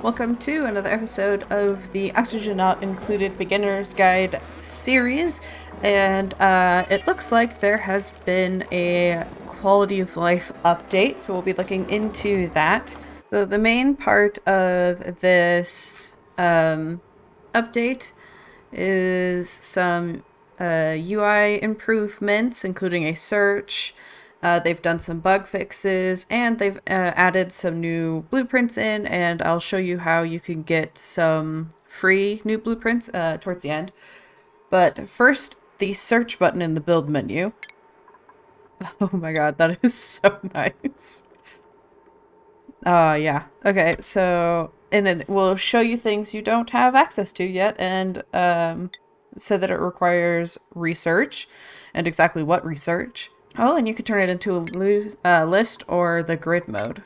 Welcome to another episode of the Oxygen Not Included Beginner's Guide series, and it looks like there has been a quality of life update, so we'll be looking into that. So the main part of this update is some UI improvements, including a search. They've done some bug fixes, and they've added some new blueprints in, and I'll show you how you can get some free new blueprints towards the end. But first, the search button in the build menu. Oh my god, that is so nice. Yeah. Okay, so, and it will show you things you don't have access to yet, and said that it requires research, and exactly what research. Oh, and you could turn it into a list or the grid mode.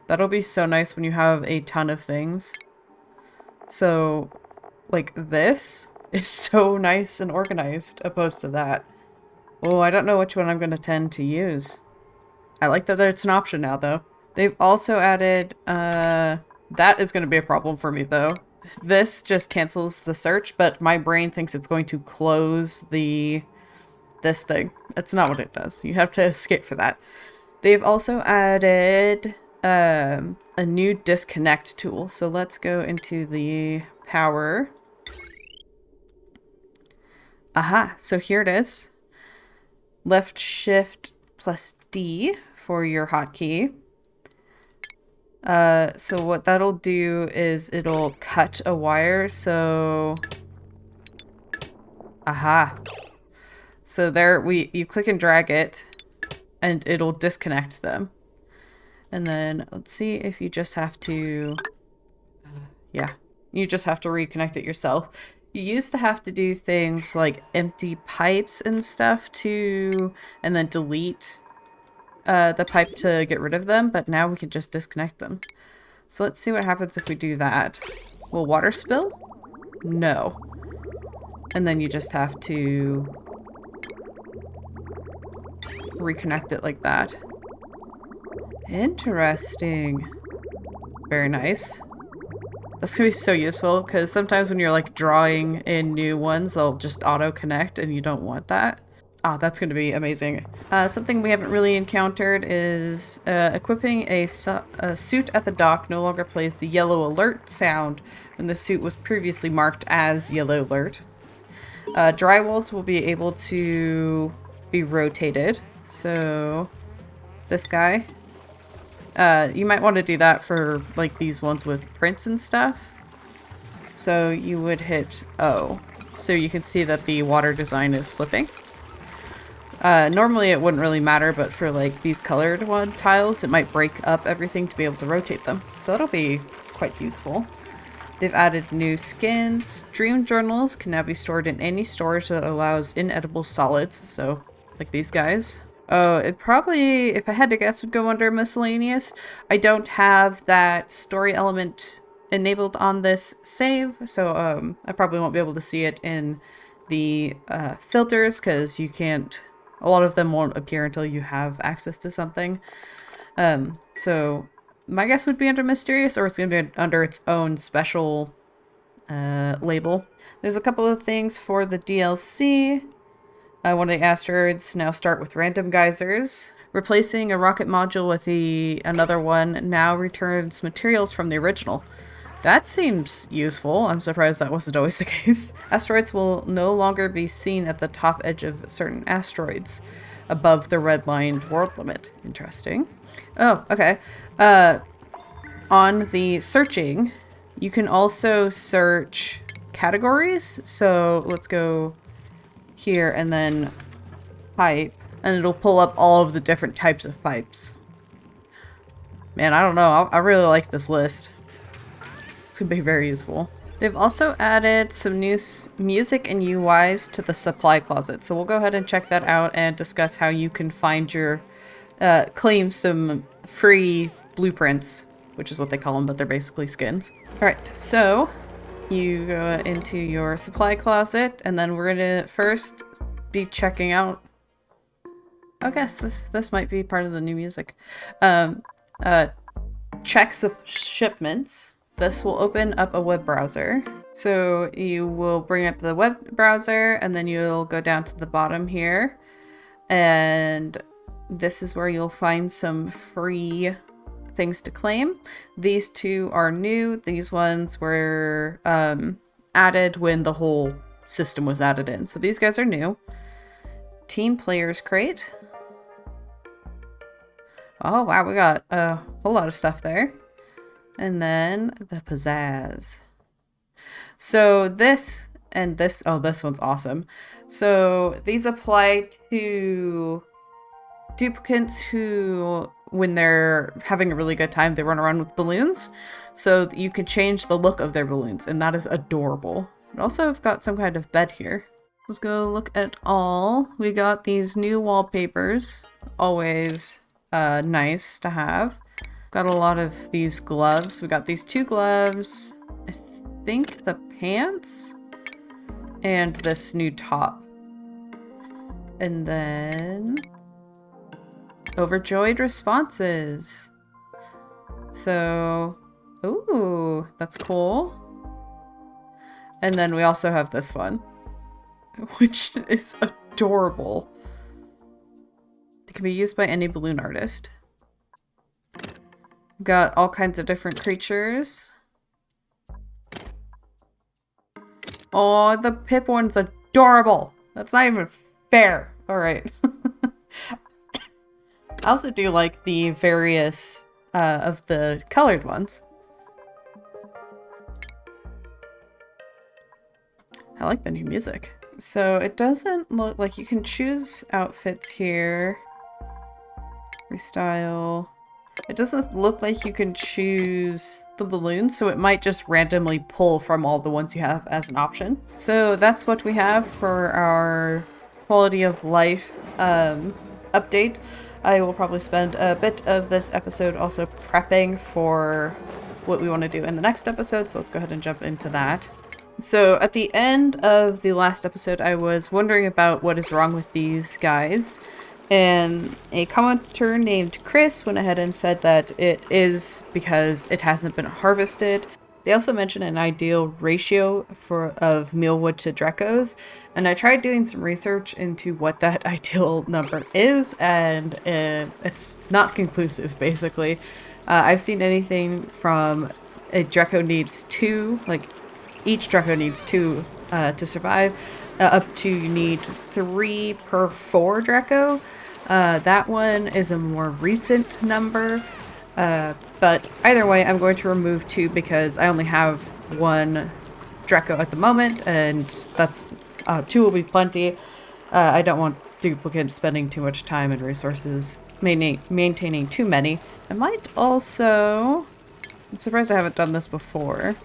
That'll be so nice when you have a ton of things. So, like, this is so nice and organized opposed to that. Oh, I don't know which one I'm going to tend to use. I like that it's an option now, though. They've also added, that is going to be a problem for me, though. This just cancels the search, but my brain thinks it's going to close this thing. That's not what it does. You have to escape for that. They've also added a new disconnect tool. So let's go into the power. Aha, so here it is. Left shift plus D for your hotkey. So what that'll do is it'll cut a wire, so... Aha. So there, you click and drag it, and it'll disconnect them. And then, let's see if you just have to... yeah, you just have to reconnect it yourself. You used to have to do things like empty pipes and stuff and then delete the pipe to get rid of them, but now we can just disconnect them. So let's see what happens if we do that. Will water spill? No. And then you just have to reconnect it like that. Interesting. Very nice. That's gonna be so useful, because sometimes when you're like drawing in new ones, they'll just auto-connect and you don't want that. Ah, that's going to be amazing. Something we haven't really encountered is equipping a suit at the dock no longer plays the yellow alert sound when the suit was previously marked as yellow alert. Drywalls will be able to be rotated. So this guy, you might want to do that for like these ones with prints and stuff. So you would hit O. So you can see that the water design is flipping. Normally it wouldn't really matter, but for like these colored tiles, it might break up everything to be able to rotate them. So that'll be quite useful. They've added new skins. Dream journals can now be stored in any storage that allows inedible solids. So like these guys. Oh, it probably, if I had to guess, would go under miscellaneous. I don't have that story element enabled on this save, so I probably won't be able to see it in the filters, because you can't... a lot of them won't appear until you have access to something. So my guess would be under mysterious, or it's going to be under its own special label. There's a couple of things for the DLC. One of the asteroids now start with random geysers. Replacing a rocket module with another one now returns materials from the original. That seems useful. I'm surprised that wasn't always the case. Asteroids will no longer be seen at the top edge of certain asteroids above the red-lined world limit. Interesting. Oh, okay. On the searching, you can also search categories. So let's go here and then pipe, and it'll pull up all of the different types of pipes. Man, I don't know. I really like this list. It's gonna be very useful. They've also added some new music and UIs to the supply closet, so we'll go ahead and check that out and discuss how you can find your claim some free blueprints, which is what they call them, but they're basically skins. Alright, so you go into your supply closet, and then we're gonna first be checking out... I guess this might be part of the new music. Checks of shipments. this will open up a web browser. So you will bring up the web browser and then you'll go down to the bottom here. And this is where you'll find some free things to claim. These two are new. These ones were added when the whole system was added in. So these guys are new. Team Players Crate. Oh wow, we got a whole lot of stuff there. And then the Pizzazz. So this and this, oh, this one's awesome. So these apply to duplicants who, when they're having a really good time, they run around with balloons. So you can change the look of their balloons, and that is adorable. But also I've got some kind of bed here. Let's go look at all. We got these new wallpapers. Always nice to have. Got a lot of these gloves. We got these two gloves. I think the pants. And this new top. And then overjoyed responses. So, ooh, that's cool. And then we also have this one, which is adorable. It can be used by any balloon artist. Got all kinds of different creatures. Oh, the Pip one's adorable. That's not even fair. All right. I also do like the various of the colored ones. I like the new music. So it doesn't look like you can choose outfits here. Restyle. It doesn't look like you can choose the balloons, so it might just randomly pull from all the ones you have as an option. So that's what we have for our quality of life update. I will probably spend a bit of this episode also prepping for what we want to do in the next episode, so let's go ahead and jump into that. So at the end of the last episode, I was wondering about what is wrong with these guys. And a commenter named Chris went ahead and said that it is because it hasn't been harvested. They also mentioned an ideal ratio of mealwood to Drecos, and I tried doing some research into what that ideal number is, and it's not conclusive, basically. I've seen anything from a Dreco needs 2, like each Dreco needs 2 to survive, up to you need 3 per 4 Dreco. That one is a more recent number, but either way, I'm going to remove 2 because I only have 1 Dreco at the moment, and that's 2 will be plenty. I don't want duplicates spending too much time and resources maintaining too many. I might also... I'm surprised I haven't done this before.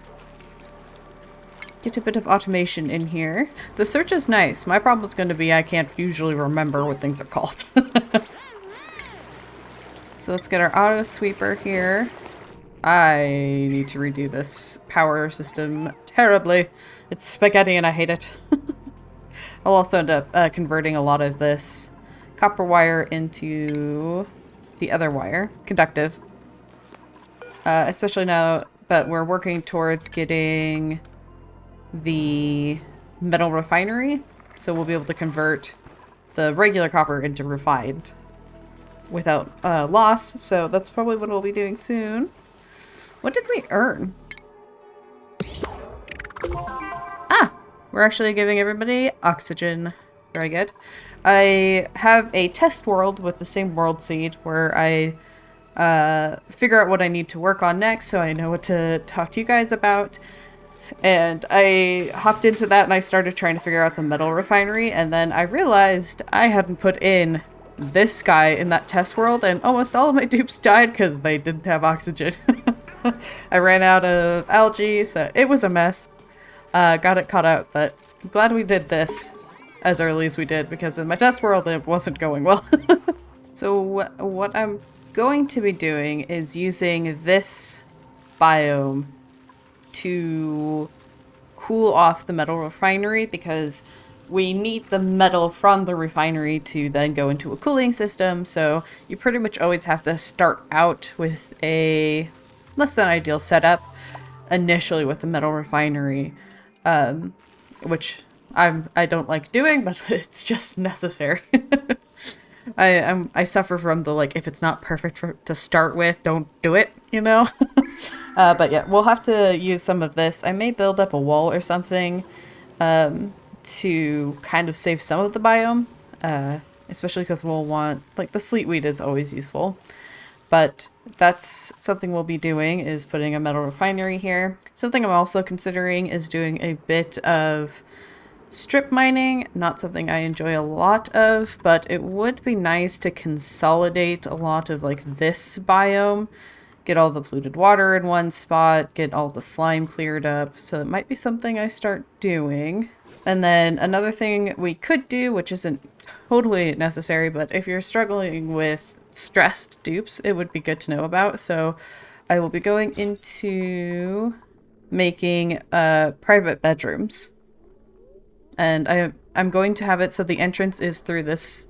Get a bit of automation in here. The search is nice. My problem is going to be I can't usually remember what things are called. So let's get our auto sweeper here. I need to redo this power system terribly. It's spaghetti and I hate it. I'll also end up converting a lot of this copper wire into the other wire, conductive. Especially now that we're working towards getting the metal refinery, so we'll be able to convert the regular copper into refined without loss, so that's probably what we'll be doing soon. What did we earn? Ah! We're actually giving everybody oxygen. Very good. I have a test world with the same world seed where I figure out what I need to work on next so I know what to talk to you guys about. And I hopped into that and I started trying to figure out the metal refinery, and then I realized I hadn't put in this guy in that test world, and almost all of my dupes died because they didn't have oxygen. I ran out of algae, so it was a mess. Got it caught up, but I'm glad we did this as early as we did, because in my test world it wasn't going well. So what I'm going to be doing is using this biome to cool off the metal refinery, because we need the metal from the refinery to then go into a cooling system. So you pretty much always have to start out with a less than ideal setup. initially with the metal refinery, which I don't like doing, but it's just necessary. I suffer from the, like, if it's not perfect to start with, don't do it, you know? But yeah, we'll have to use some of this. I may build up a wall or something to kind of save some of the biome, especially because we'll want, like, the sleetweed is always useful. But that's something we'll be doing, is putting a metal refinery here. Something I'm also considering is doing a bit of strip mining. Not something I enjoy a lot of, but it would be nice to consolidate a lot of, like, this biome. Get all the polluted water in one spot, get all the slime cleared up. So it might be something I start doing. And then another thing we could do, which isn't totally necessary, but if you're struggling with stressed dupes, it would be good to know about. So I will be going into making private bedrooms. And I'm going to have it so the entrance is through this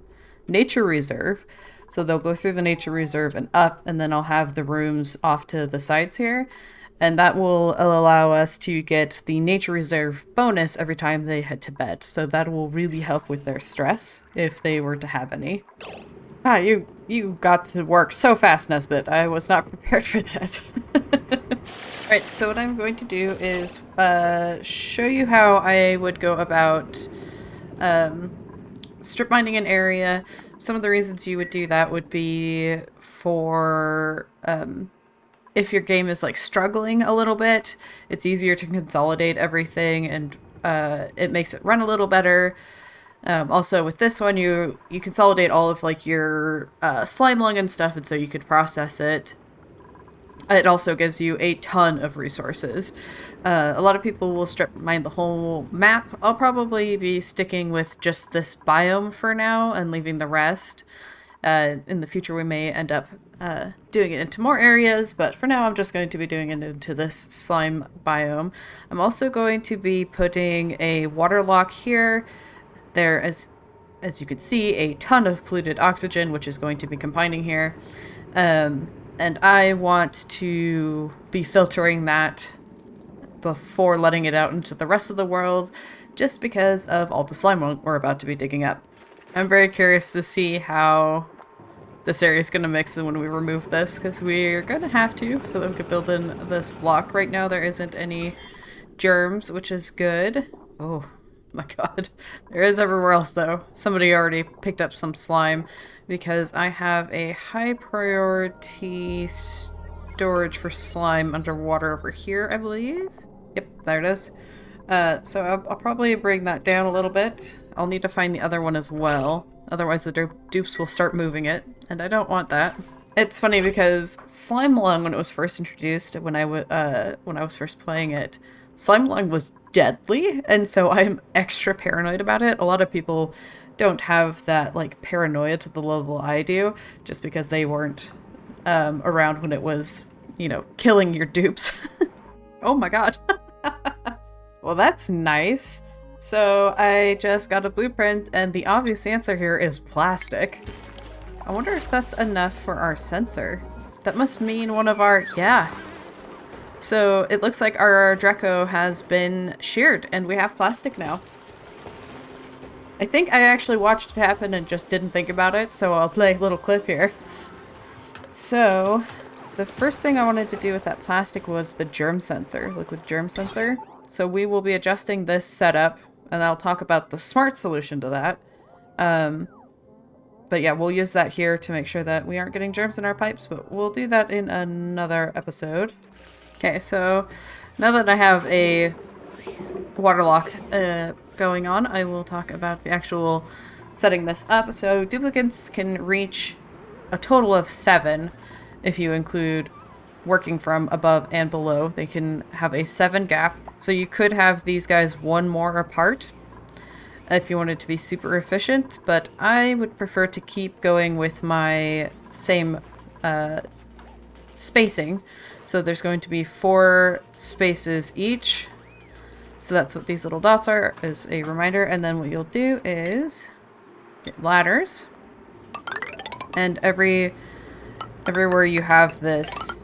nature reserve. So they'll go through the nature reserve and up, and then I'll have the rooms off to the sides here. And that will allow us to get the nature reserve bonus every time they head to bed. So that will really help with their stress, if they were to have any. Ah, you got to work so fast, Nesbit. I was not prepared for that. Alright, so what I'm going to do is show you how I would go about strip mining an area. Some of the reasons you would do that would be for if your game is, like, struggling a little bit, it's easier to consolidate everything, and it makes it run a little better. Also with this one, you consolidate all of, like, your slime lung and stuff, and so you could process it. It also gives you a ton of resources. A lot of people will strip mine the whole map. I'll probably be sticking with just this biome for now and leaving the rest. In the future we may end up doing it into more areas, but for now I'm just going to be doing it into this slime biome. I'm also going to be putting a water lock here. There, as you can see, a ton of polluted oxygen, which is going to be combining here. And I want to be filtering that before letting it out into the rest of the world, just because of all the slime we're about to be digging up. I'm very curious to see how this area is going to mix in when we remove this, because we're going to have to, so that we could build in this block. Right now there isn't any germs, which is good. Oh my god. There is everywhere else, though. Somebody already picked up some slime, because I have a high priority storage for slime underwater over here, I believe. Yep, there it is. So I'll probably bring that down a little bit. I'll need to find the other one as well. Otherwise the dupes will start moving it, and I don't want that. It's funny because slime lung, when it was first introduced, when I was first playing it, slime lung was deadly, and so I'm extra paranoid about it. A lot of people don't have that, like, paranoia to the level I do, just because they weren't around when it was, you know, killing your dupes. Oh my god. Well, that's nice. So I just got a blueprint, and the obvious answer here is plastic. I wonder if that's enough for our sensor. That must mean one of our... yeah. So it looks like our Draco has been sheared, and we have plastic now. I think I actually watched it happen and just didn't think about it, so I'll play a little clip here. So the first thing I wanted to do with that plastic was the germ sensor, liquid germ sensor. So we will be adjusting this setup, and I'll talk about the smart solution to that. But yeah, we'll use that here to make sure that we aren't getting germs in our pipes, but we'll do that in another episode. Okay, so now that I have a water lock going on, I will talk about the actual setting this up. So duplicants can reach a total of 7 if you include working from above and below. They can have a 7 gap. So you could have these guys 1 more apart if you wanted to be super efficient, but I would prefer to keep going with my same spacing. So there's going to be 4 spaces each. So that's what these little dots are, as a reminder. And then what you'll do is get ladders. And everywhere you have this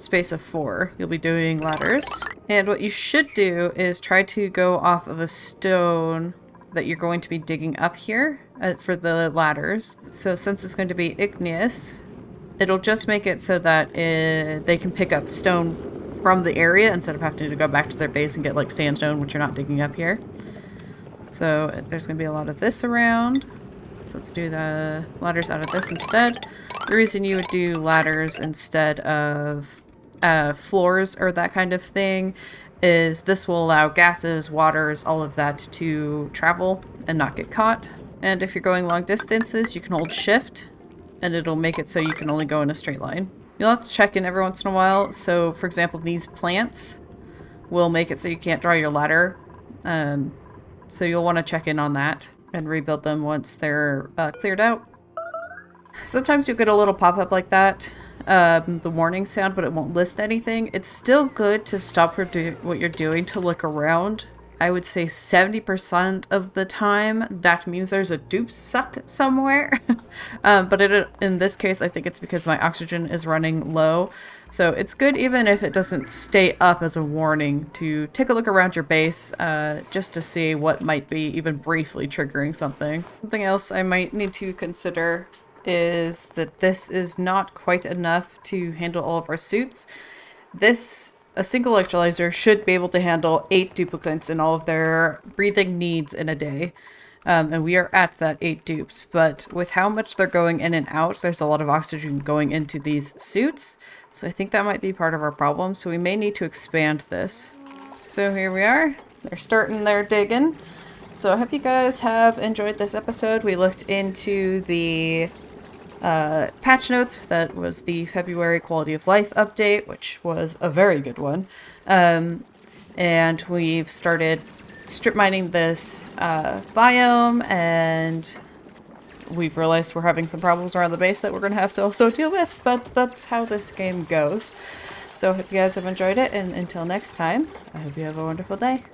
space of 4. You'll be doing ladders. And what you should do is try to go off of a stone that you're going to be digging up here for the ladders. So since it's going to be igneous, it'll just make it so that they can pick up stone from the area instead of having to go back to their base and get like sandstone, which you're not digging up here. So there's going to be a lot of this around. So let's do the ladders out of this instead. The reason you would do ladders instead of floors or that kind of thing is this will allow gases, waters, all of that to travel and not get caught. And if you're going long distances, you can hold shift and it'll make it so you can only go in a straight line. You'll have to check in every once in a while. So for example, these plants will make it so you can't draw your ladder. So you'll want to check in on that and rebuild them once they're cleared out. Sometimes you'll get a little pop-up like that, the warning sound, but it won't list anything. It's still good to stop what you're doing to look around. I would say 70% of the time that means there's a dupe suck somewhere. But in this case, I think it's because my oxygen is running low. So it's good even if it doesn't stay up as a warning to take a look around your base just to see what might be even briefly triggering something. Something else I might need to consider is that this is not quite enough to handle all of our suits. A single electrolyzer should be able to handle 8 duplicants and all of their breathing needs in a day. And we are at that 8 dupes, but with how much they're going in and out, there's a lot of oxygen going into these suits. So I think that might be part of our problem. So we may need to expand this. So here we are. They're starting their digging. So I hope you guys have enjoyed this episode. We looked into the patch notes. That was the February quality of life update, which was a very good one. And we've started strip mining this biome, and we've realized we're having some problems around the base that we're going to have to also deal with, but that's how this game goes. So I hope you guys have enjoyed it, and until next time, I hope you have a wonderful day.